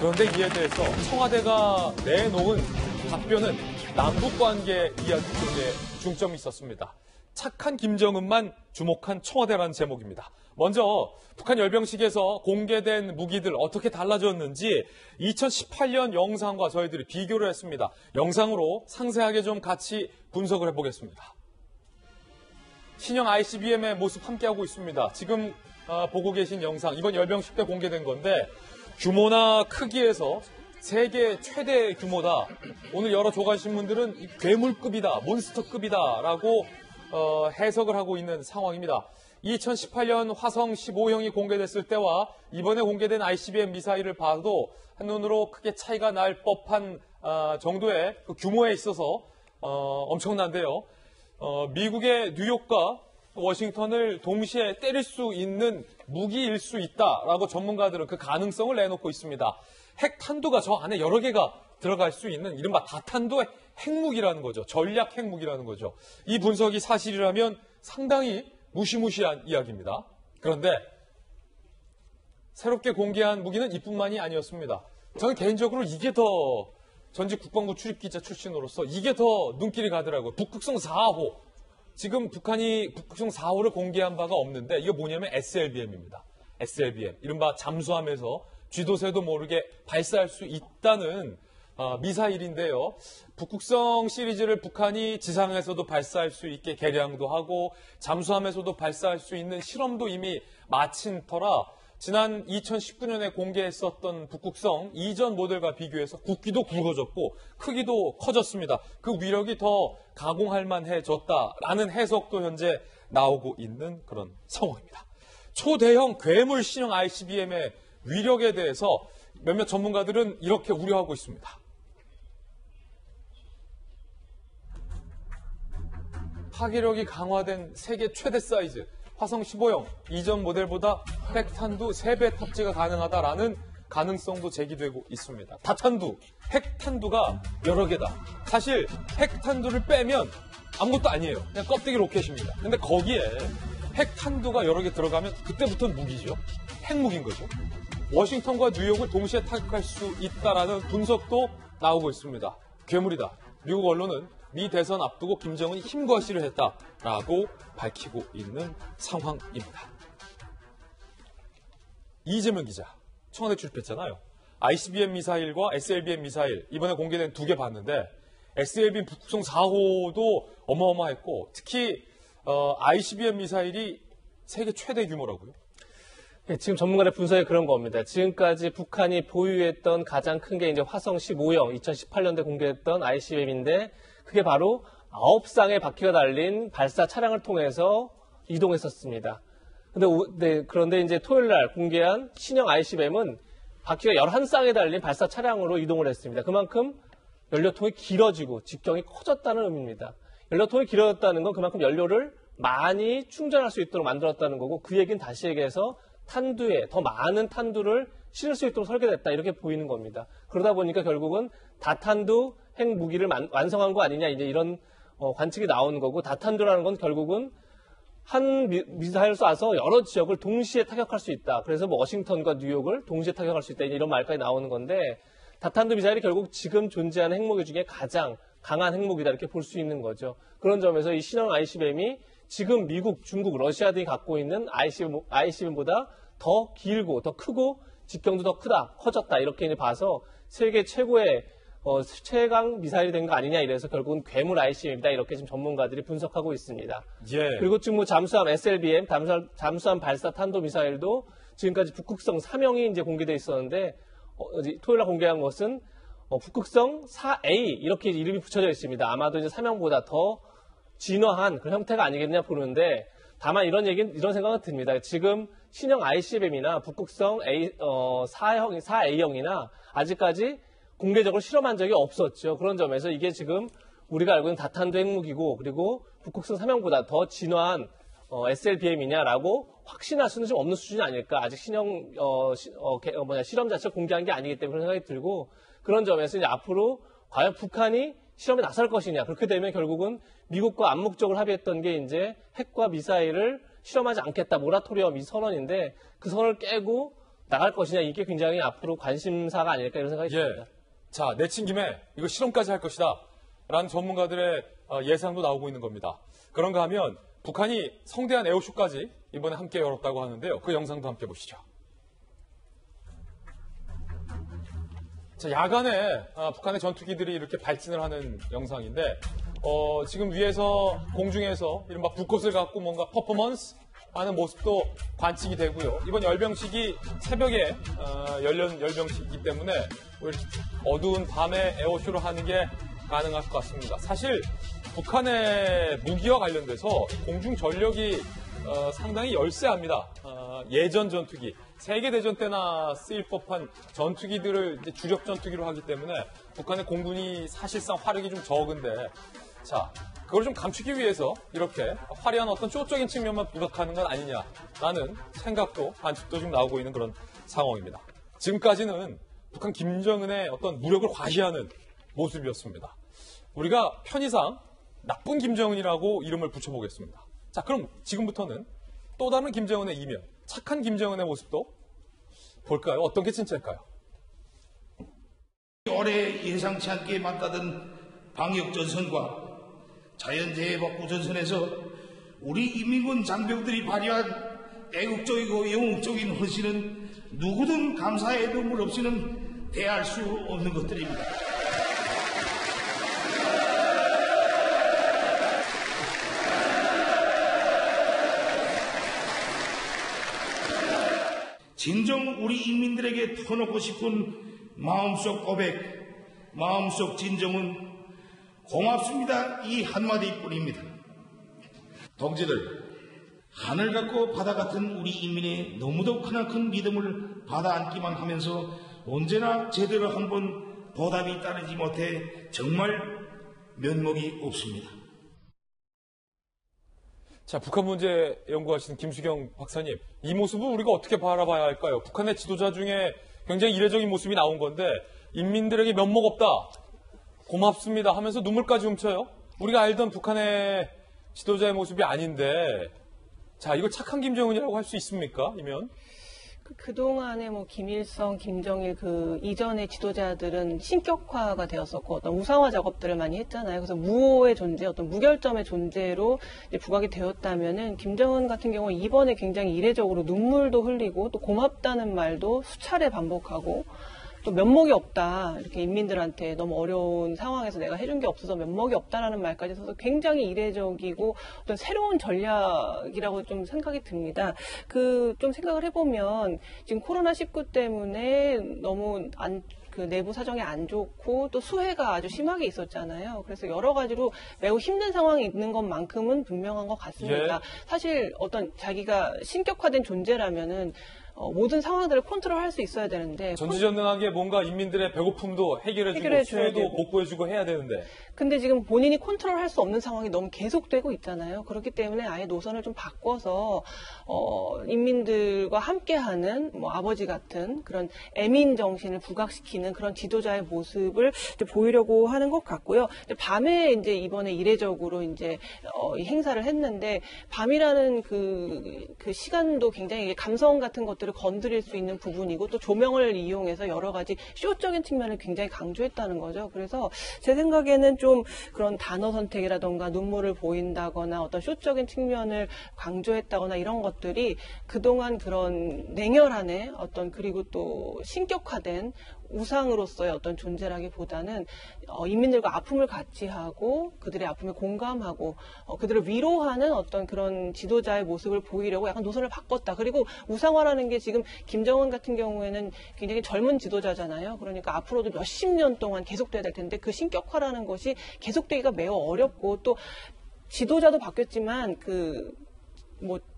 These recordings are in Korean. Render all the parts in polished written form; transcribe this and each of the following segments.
그런데 이에 대해서 청와대가 내놓은 답변은 남북관계 이야기 쪽에 중점이 있었습니다. 착한 김정은만 주목한 청와대라는 제목입니다. 먼저 북한 열병식에서 공개된 무기들 어떻게 달라졌는지 2018년 영상과 저희들이 비교를 했습니다. 영상으로 상세하게 좀 같이 분석을 해보겠습니다. 신형 ICBM의 모습 함께하고 있습니다. 지금 보고 계신 영상, 이번 열병식 때 공개된 건데 규모나 크기에서 세계 최대 규모다. 오늘 여러 조간신문들은 괴물급이다, 몬스터급이다라고 해석을 하고 있는 상황입니다. 2018년 화성 15형이 공개됐을 때와 이번에 공개된 ICBM 미사일을 봐도 한눈으로 크게 차이가 날 법한 정도의 그 규모에 있어서 엄청난데요. 미국의 뉴욕과 워싱턴을 동시에 때릴 수 있는 무기일 수 있다라고 전문가들은 그 가능성을 내놓고 있습니다. 핵탄두가 저 안에 여러 개가 들어갈 수 있는 이른바 다탄두 핵무기라는 거죠. 전략 핵무기라는 거죠. 이 분석이 사실이라면 상당히 무시무시한 이야기입니다. 그런데 새롭게 공개한 무기는 이뿐만이 아니었습니다. 저는 개인적으로 이게 더 전직 국방부 출입기자 출신으로서 이게 더 눈길이 가더라고요. 북극성 4호. 지금 북한이 북극성 4호를 공개한 바가 없는데 이게 뭐냐면 SLBM입니다. SLBM. 이른바 잠수함에서 쥐도 새도 모르게 발사할 수 있다는 미사일인데요. 북극성 시리즈를 북한이 지상에서도 발사할 수 있게 개량도 하고 잠수함에서도 발사할 수 있는 실험도 이미 마친 터라 지난 2019년에 공개했었던 북극성 이전 모델과 비교해서 굵기도 굵어졌고 크기도 커졌습니다. 그 위력이 더 가공할 만해졌다라는 해석도 현재 나오고 있는 그런 상황입니다. 초대형 괴물 신형 ICBM의 위력에 대해서 몇몇 전문가들은 이렇게 우려하고 있습니다. 파괴력이 강화된 세계 최대 사이즈 화성 15형 이전 모델보다 핵탄두 3배 탑재가 가능하다라는 가능성도 제기되고 있습니다. 다탄두, 핵탄두가 여러 개다. 사실 핵탄두를 빼면 아무것도 아니에요. 그냥 껍데기 로켓입니다. 근데 거기에 핵탄두가 여러 개 들어가면 그때부터는 무기죠. 핵무기인 거죠. 워싱턴과 뉴욕을 동시에 타격할 수 있다라는 분석도 나오고 있습니다. 괴물이다. 미국 언론은 미 대선 앞두고 김정은이 힘과시를 했다라고 밝히고 있는 상황입니다. 이재명 기자, 청와대 출입했잖아요. ICBM 미사일과 SLBM 미사일 이번에 공개된 2개 봤는데 SLBM 북극성 4호도 어마어마했고 특히 ICBM 미사일이 세계 최대 규모라고요. 네, 지금 전문가의 분석이 그런 겁니다. 지금까지 북한이 보유했던 가장 큰 게 이제 화성 15형 2018년도에 공개했던 ICBM인데 그게 바로 9쌍의 바퀴가 달린 발사 차량을 통해서 이동했었습니다. 그런데 이제 토요일 날 공개한 신형 ICBM은 바퀴가 11쌍에 달린 발사 차량으로 이동을 했습니다. 그만큼 연료통이 길어지고 직경이 커졌다는 의미입니다. 연료통이 길어졌다는 건 그만큼 연료를 많이 충전할 수 있도록 만들었다는 거고 그 얘기는 다시 얘기해서 탄두에 더 많은 탄두를 실을 수 있도록 설계됐다 이렇게 보이는 겁니다. 그러다 보니까 결국은 다탄두 핵무기를 완성한 거 아니냐 이제 이런 관측이 나오는 거고 다탄두라는 건 결국은 한 미사일을 쏴서 여러 지역을 동시에 타격할 수 있다. 그래서 뭐 워싱턴과 뉴욕을 동시에 타격할 수 있다 이런 말까지 나오는 건데 다탄두 미사일이 결국 지금 존재하는 핵무기 중에 가장 강한 핵무기다 이렇게 볼 수 있는 거죠. 그런 점에서 이 신형 ICBM이 지금 미국, 중국, 러시아 등이 갖고 있는 ICBM보다 더 길고 더 크고 직경도 더 크다, 커졌다 이렇게 이제 봐서 세계 최고의 최강 미사일이 된 거 아니냐 이래서 결국은 괴물 ICBM이다 이렇게 지금 전문가들이 분석하고 있습니다. 예. 그리고 지금 뭐 잠수함 SLBM, 잠수함 발사 탄도 미사일도 지금까지 북극성 3형이 이제 공개돼 있었는데 토요일 날 공개한 것은 북극성 4A 이렇게 이름이 붙여져 있습니다. 아마도 이제 3형보다 더 진화한 그런 형태가 아니겠냐 보는데 다만 이런 생각은 듭니다. 지금 신형 ICBM이나 북극성 4A형이나 아직까지 공개적으로 실험한 적이 없었죠. 그런 점에서 이게 지금 우리가 알고 있는 다탄두 핵무기고 그리고 북극성 3형보다 더 진화한 SLBM이냐라고 확신할 수는 좀 없는 수준이 아닐까. 아직 신형 실험 자체를 공개한 게 아니기 때문에 그런 생각이 들고 그런 점에서 이제 앞으로 과연 북한이 실험에 나설 것이냐. 그렇게 되면 결국은 미국과 암묵적으로 합의했던 게 이제 핵과 미사일을 실험하지 않겠다. 모라토리엄 이 선언인데 그 선언을 깨고 나갈 것이냐 이게 굉장히 앞으로 관심사가 아닐까 이런 생각이 듭니다. 예. 자, 내친 김에 이거 실험까지 할 것이다. 라는 전문가들의 예상도 나오고 있는 겁니다. 그런가 하면 북한이 성대한 에어쇼까지 이번에 함께 열었다고 하는데요. 그 영상도 함께 보시죠. 자, 야간에 북한의 전투기들이 이렇게 발진을 하는 영상인데 지금 위에서 공중에서 이른바 불꽃을 갖고 뭔가 퍼포먼스 하는 모습도 관측이 되고요. 이번 열병식이 새벽에 열린 열병식이기 때문에 이렇게 어두운 밤에 에어쇼를 하는 게 가능할 것 같습니다. 사실 북한의 무기와 관련돼서 공중 전력이 상당히 열세합니다. 예전 전투기, 세계대전 때나 쓰일 법한 전투기들을 이제 주력 전투기로 하기 때문에 북한의 공군이 사실상 화력이 좀 적은데, 자, 그걸 좀 감추기 위해서 이렇게 화려한 어떤 쇼적인 측면만 부각하는 건 아니냐라는 생각도 관측도 좀 나오고 있는 그런 상황입니다. 지금까지는 북한 김정은의 어떤 무력을 과시하는 모습이었습니다. 우리가 편의상 나쁜 김정은이라고 이름을 붙여보겠습니다. 자, 그럼 지금부터는 또 다른 김정은의 이면, 착한 김정은의 모습도 볼까요? 어떤 게 진짜일까요? 올해 예상치 않게 맞닿은 방역전선과 자연재해 복구 전선에서 우리 인민군 장병들이 발휘한 애국적이고 영웅적인 헌신은 누구든 감사의 눈물 없이는 대할 수 없는 것들입니다. 진정 우리 인민들에게 터놓고 싶은 마음속 고백, 마음속 진정은 고맙습니다. 이 한마디뿐입니다. 동지들, 하늘 같고 바다 같은 우리 인민의 너무도 크나큰 믿음을 받아 안기만 하면서 언제나 제대로 한번 보답이 따르지 못해 정말 면목이 없습니다. 자, 북한 문제 연구하시는 김수경 박사님, 이 모습을 우리가 어떻게 바라봐야 할까요? 북한의 지도자 중에 굉장히 이례적인 모습이 나온 건데 인민들에게 면목 없다, 고맙습니다 하면서 눈물까지 훔쳐요. 우리가 알던 북한의 지도자의 모습이 아닌데, 자, 이걸 착한 김정은이라고 할 수 있습니까? 이면? 그동안에 김일성, 김정일 이전의 지도자들은 신격화가 되었었고 어떤 우상화 작업들을 많이 했잖아요. 그래서 무오의 존재, 어떤 무결점의 존재로 이제 부각이 되었다면은 김정은 같은 경우는 이번에 굉장히 이례적으로 눈물도 흘리고 또 고맙다는 말도 수차례 반복하고 또 면목이 없다. 이렇게 인민들한테 너무 어려운 상황에서 내가 해준 게 없어서 면목이 없다라는 말까지 써서 굉장히 이례적이고 어떤 새로운 전략이라고 좀 생각이 듭니다. 좀 생각을 해보면 지금 코로나19 때문에 너무 내부 사정이 안 좋고 또 수해가 아주 심하게 있었잖아요. 그래서 여러 가지로 매우 힘든 상황이 있는 것만큼은 분명한 것 같습니다. 예. 사실 어떤 자기가 신격화된 존재라면은 모든 상황들을 컨트롤할 수 있어야 되는데 전지전능하게 뭔가 인민들의 배고픔도 해결해주고 수혜도 복구해주고 해야 되는데, 근데 지금 본인이 컨트롤할 수 없는 상황이 너무 계속되고 있잖아요. 그렇기 때문에 아예 노선을 좀 바꿔서 인민들과 함께하는 아버지 같은 그런 애민 정신을 부각시키는 그런 지도자의 모습을 이제 보이려고 하는 것 같고요. 밤에 이제 이번에 이례적으로 이제 이 행사를 했는데 밤이라는 그 시간도 굉장히 감성 같은 것들을 건드릴 수 있는 부분이고 또 조명을 이용해서 여러 가지 쇼적인 측면을 굉장히 강조했다는 거죠. 그래서 제 생각에는 좀 그런 단어 선택이라던가 눈물을 보인다거나 어떤 쇼적인 측면을 강조했다거나 이런 것들이 그동안 그런 냉혈한의 그리고 또 신격화된 우상으로서의 어떤 존재라기보다는 인민들과 아픔을 같이 하고 그들의 아픔에 공감하고 그들을 위로하는 어떤 그런 지도자의 모습을 보이려고 약간 노선을 바꿨다. 그리고 우상화라는 게 지금 김정은 같은 경우에는 굉장히 젊은 지도자잖아요. 그러니까 앞으로도 몇십 년 동안 계속돼야 될 텐데 그 신격화라는 것이 계속되기가 매우 어렵고 또 지도자도 바뀌었지만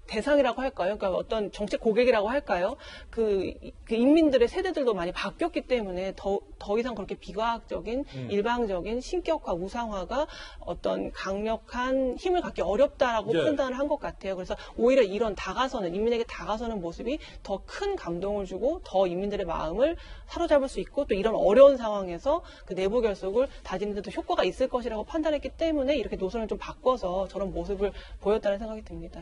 대상이라고 할까요? 그러니까 어떤 정책 고객이라고 할까요? 그 인민들의 세대들도 많이 바뀌었기 때문에 더 이상 그렇게 비과학적인, 일방적인 신격화, 우상화가 어떤 강력한 힘을 갖기 어렵다라고 판단을 한 것 같아요. 그래서 오히려 이런 인민에게 다가서는 모습이 더 큰 감동을 주고 더 인민들의 마음을 사로잡을 수 있고 또 이런 어려운 상황에서 그 내부 결속을 다지는 데도 효과가 있을 것이라고 판단했기 때문에 이렇게 노선을 좀 바꿔서 저런 모습을 보였다는 생각이 듭니다.